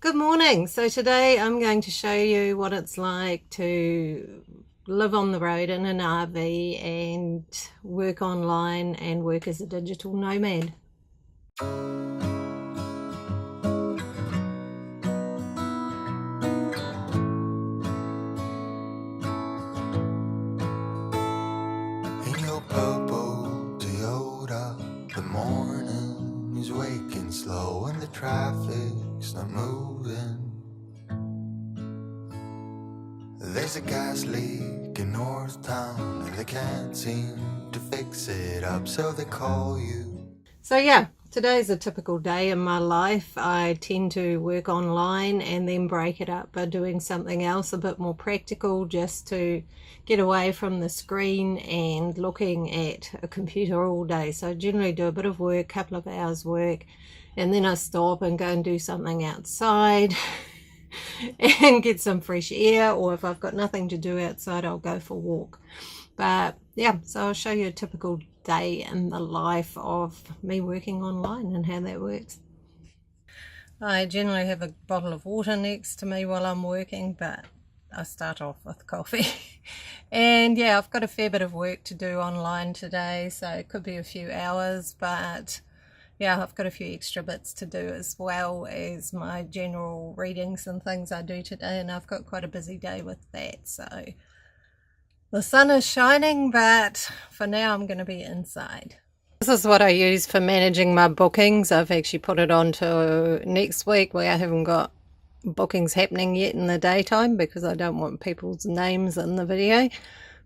Good morning. So today I'm going to show you what it's like to live on the road in an RV and work online and work as a digital nomad. In your purple Toyota, the morning is waking slow and the traffic's not moving. There's a gas leak in North Town and they can't seem to fix it up, so they call you. So yeah, today's a typical day in my life. I tend to work online and then break it up by doing something else a bit more practical, just to get away from the screen and looking at a computer all day. So I generally do a bit of work, a couple of hours work, and then I stop and go and do something outside and get some fresh air, or if I've got nothing to do outside, I'll go for a walk. But yeah, so I'll show you a typical day in the life of me working online and how that works. I generally have a bottle of water next to me while I'm working, but I start off with coffee. And yeah, I've got a fair bit of work to do online today, so it could be a few hours, but yeah, I've got a few extra bits to do, as well as my general readings and things I do today, and I've got quite a busy day with that. So the sun is shining, but for now I'm going to be inside. This is what I use for managing my bookings. I've actually put it on to next week, where I haven't got bookings happening yet in the daytime because I don't want people's names in the video.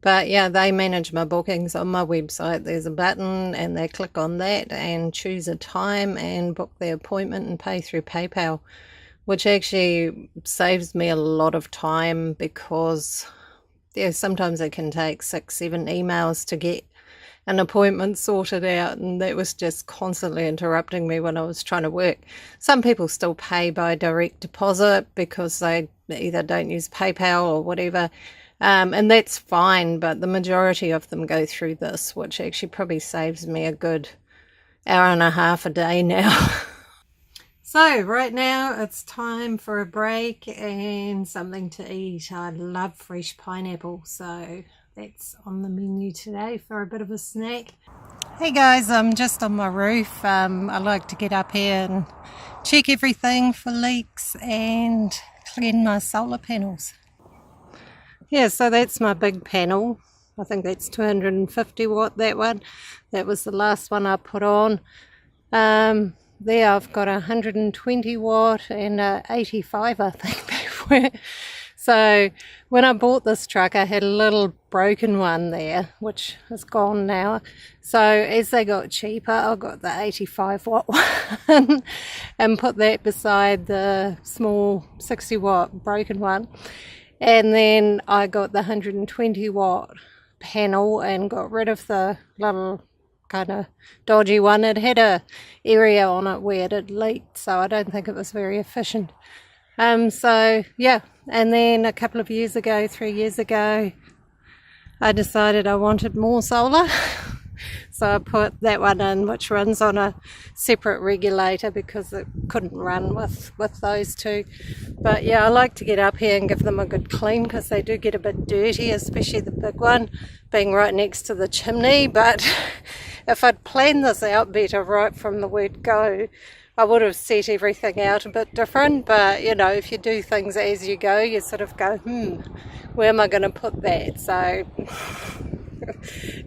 But yeah, they manage my bookings on my website. There's a button and they click on that and choose a time and book their appointment and pay through PayPal, which actually saves me a lot of time, because yeah, sometimes it can take 6-7 emails to get an appointment sorted out, and that was just constantly interrupting me when I was trying to work. Some people still pay by direct deposit because they either don't use PayPal or whatever, and that's fine, but the majority of them go through this, which actually probably saves me a good hour and a half a day now. So right now it's time for a break and something to eat. I love fresh pineapple, so that's on the menu today for a bit of a snack. Hey guys, I'm just on my roof. I like to get up here and check everything for leaks and clean my solar panels. Yeah, so that's my big panel. I think that's 250 watt, that one. That was the last one I put on. There I've got 120 watt and 85, I think they were. So when I bought this truck, I had a little broken one there, which is gone now. So as they got cheaper, I got the 85 watt one and put that beside the small 60 watt broken one. And then I got the 120 watt panel and got rid of the little kind of dodgy one. It had a area on it where it had leaked, so I don't think it was very efficient. So yeah, and then a couple of years ago, 3 years ago, I decided I wanted more solar. So I put that one in, which runs on a separate regulator because it couldn't run with those two. But yeah, I like to get up here and give them a good clean, because they do get a bit dirty, especially the big one being right next to the chimney. But if I'd planned this out better right from the word go, I would have set everything out a bit different. But you know, if you do things as you go, you sort of go, where am I going to put that? So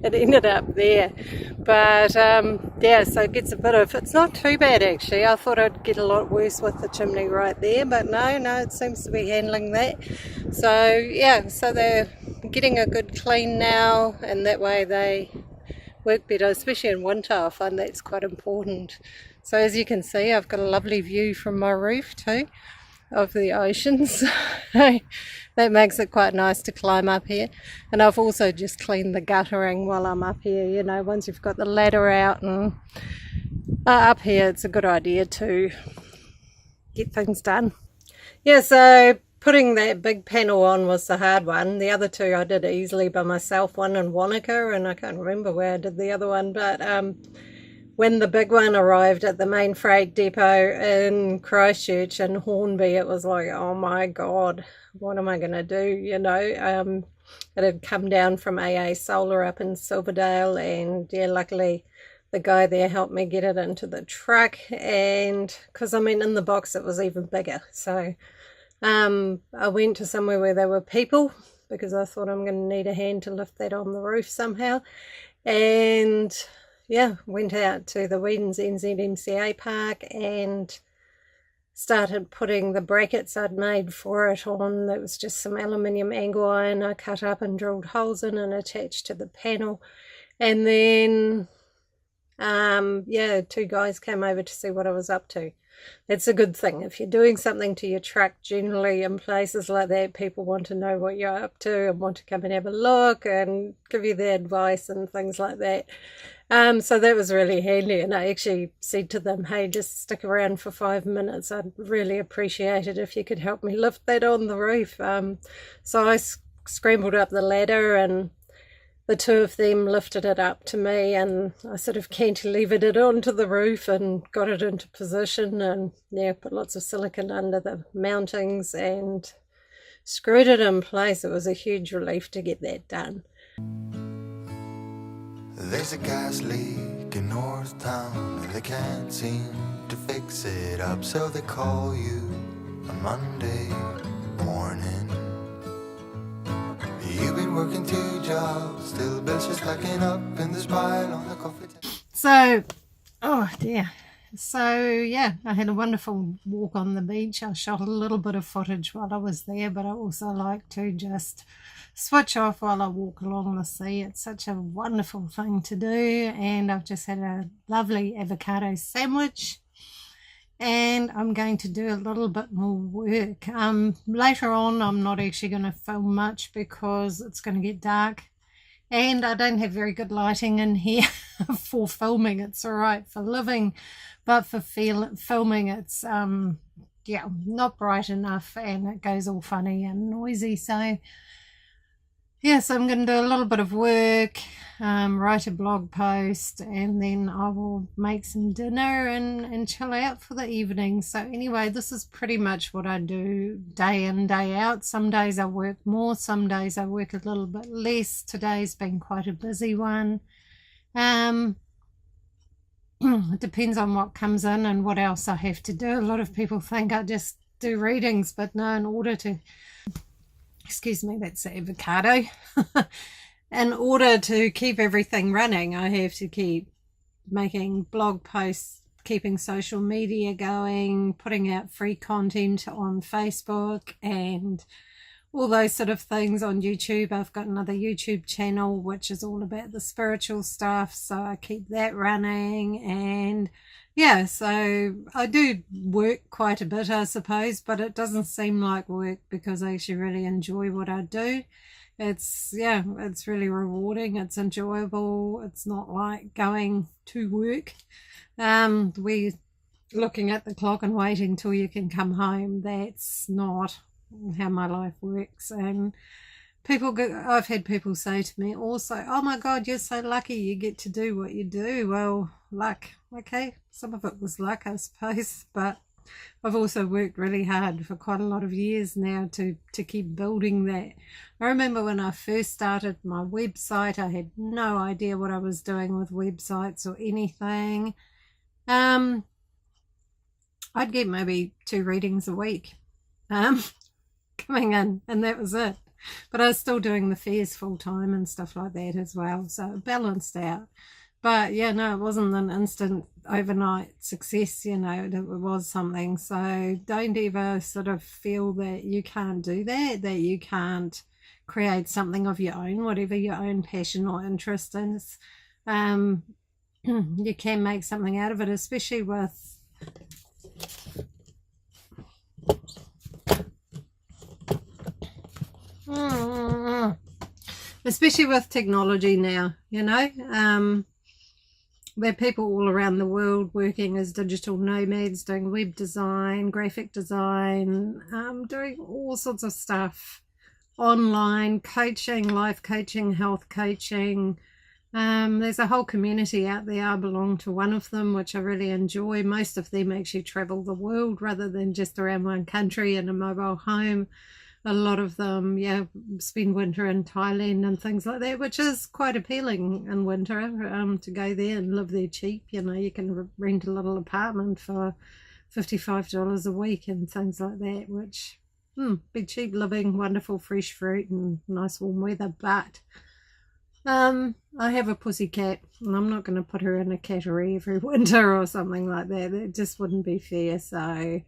it ended up there. But yeah, so it gets a bit of, it's not too bad actually. I thought I'd get a lot worse with the chimney right there, but no, it seems to be handling that. So yeah, so they're getting a good clean now, and that way they work better, especially in winter. I find that's quite important. So as you can see, I've got a lovely view from my roof too of the oceans. That makes it quite nice to climb up here. And I've also just cleaned the guttering while I'm up here. You know, once you've got the ladder out and up here, it's a good idea to get things done. Yeah, so putting that big panel on was the hard one. The other two I did easily by myself, one in Wanaka, and I can't remember where I did the other one, but when the big one arrived at the main freight depot in Christchurch and Hornby, it was like, oh my God, what am I going to do? You know, it had come down from AA Solar up in Silverdale, and yeah, luckily the guy there helped me get it into the truck, and because I mean in the box it was even bigger, so I went to somewhere where there were people because I thought I'm going to need a hand to lift that on the roof somehow, and yeah, went out to the Whedon's NZMCA park and started putting the brackets I'd made for it on. There was just some aluminium angle iron I cut up and drilled holes in and attached to the panel. And then, yeah, 2 guys came over to see what I was up to. That's a good thing. If you're doing something to your truck, generally in places like that, people want to know what you're up to and want to come and have a look and give you their advice and things like that. So that was really handy, and I actually said to them, hey, just stick around for 5 minutes. I'd really appreciate it if you could help me lift that on the roof. So I scrambled up the ladder, and the 2 of them lifted it up to me, and I sort of cantilevered it onto the roof and got it into position, and yeah, put lots of silicone under the mountings and screwed it in place. It was a huge relief to get that done. There's a gas leak in North Town and they can't seem to fix it up, so they call you on Monday morning. You've been working 2 jobs, still bills just stacking up in this pile on the coffee table. So, oh dear. So yeah, I had a wonderful walk on the beach. I shot a little bit of footage while I was there, but I also like to just switch off while I walk along the sea. It's such a wonderful thing to do, and I've just had a lovely avocado sandwich, and I'm going to do a little bit more work. Later on I'm not actually going to film much because it's going to get dark, and I don't have very good lighting in here for filming. It's all right for living, but for filming it's yeah, not bright enough, and it goes all funny and noisy. So yes, I'm going to do a little bit of work, write a blog post, and then I will make some dinner and chill out for the evening. So anyway, this is pretty much what I do day in, day out. Some days I work more, some days I work a little bit less. Today's been quite a busy one. It depends on what comes in and what else I have to do. A lot of people think I just do readings, but no, in order to... Excuse me, that's the avocado. In order to keep everything running, I have to keep making blog posts, keeping social media going, putting out free content on Facebook and all those sort of things on YouTube. I've got another YouTube channel which is all about the spiritual stuff, so I keep that running. And yeah, so I do work quite a bit, I suppose, but it doesn't seem like work because I actually really enjoy what I do. It's, yeah, it's really rewarding. It's enjoyable. It's not like going to work. We're looking at the clock and waiting till you can come home. That's not how my life works. And I've had people say to me also, oh my God, you're so lucky you get to do what you do. Well, luck, okay, some of it was luck, I suppose, but I've also worked really hard for quite a lot of years now to keep building that. I remember when I first started my website, I had no idea what I was doing with websites or anything. I'd get maybe 2 readings a week coming in, and that was it. But I was still doing the fairs full time and stuff like that as well, so it balanced out. But yeah, no, it wasn't an instant overnight success, you know, it was something. So don't ever sort of feel that you can't do that you can't create something of your own, whatever your own passion or interest is. You can make something out of it, especially with technology now, you know. There are people all around the world working as digital nomads, doing web design, graphic design, doing all sorts of stuff, online coaching, life coaching, health coaching, There's a whole community out there. I belong to one of them, which I really enjoy. Most of them actually travel the world rather than just around one country in a mobile home. A lot of them, yeah, spend winter in Thailand and things like that, which is quite appealing in winter, to go there and live there cheap. You know, you can rent a little apartment for $55 a week and things like that, which be cheap living, wonderful fresh fruit and nice warm weather. But I have a pussy cat, and I'm not going to put her in a cattery every winter or something like that. It just wouldn't be fair. So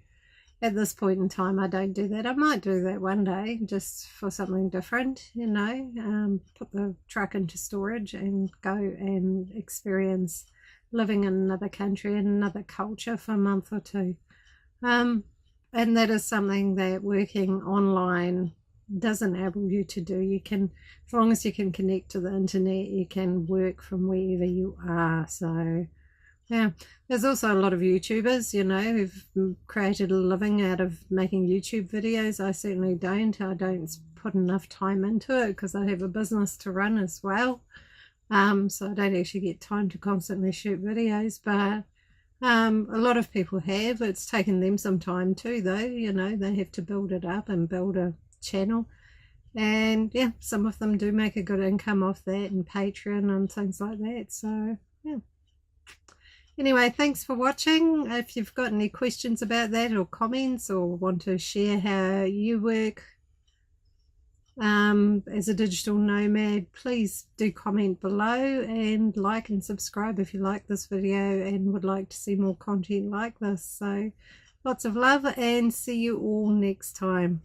at this point in time, I don't do that. I might do that one day, just for something different, you know, put the truck into storage and go and experience living in another country and another culture for a month or two. And that is something that working online doesn't enable you to do. You can, as long as you can connect to the internet, you can work from wherever you are. So yeah, there's also a lot of YouTubers, you know, who've created a living out of making YouTube videos. I certainly don't. I don't put enough time into it because I have a business to run as well. So I don't actually get time to constantly shoot videos, but a lot of people have. It's taken them some time too, though. You know, they have to build it up and build a channel, and yeah, some of them do make a good income off that and Patreon and things like that. So yeah, anyway, thanks for watching. If you've got any questions about that or comments or want to share how you work as a digital nomad, please do comment below and like and subscribe if you like this video and would like to see more content like this. So lots of love and see you all next time.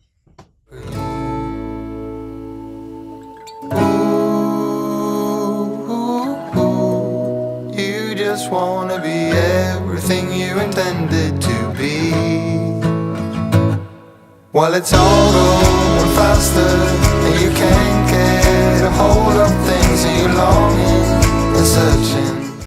You just wanna be everything you intended to be. Well, it's all going faster and you can't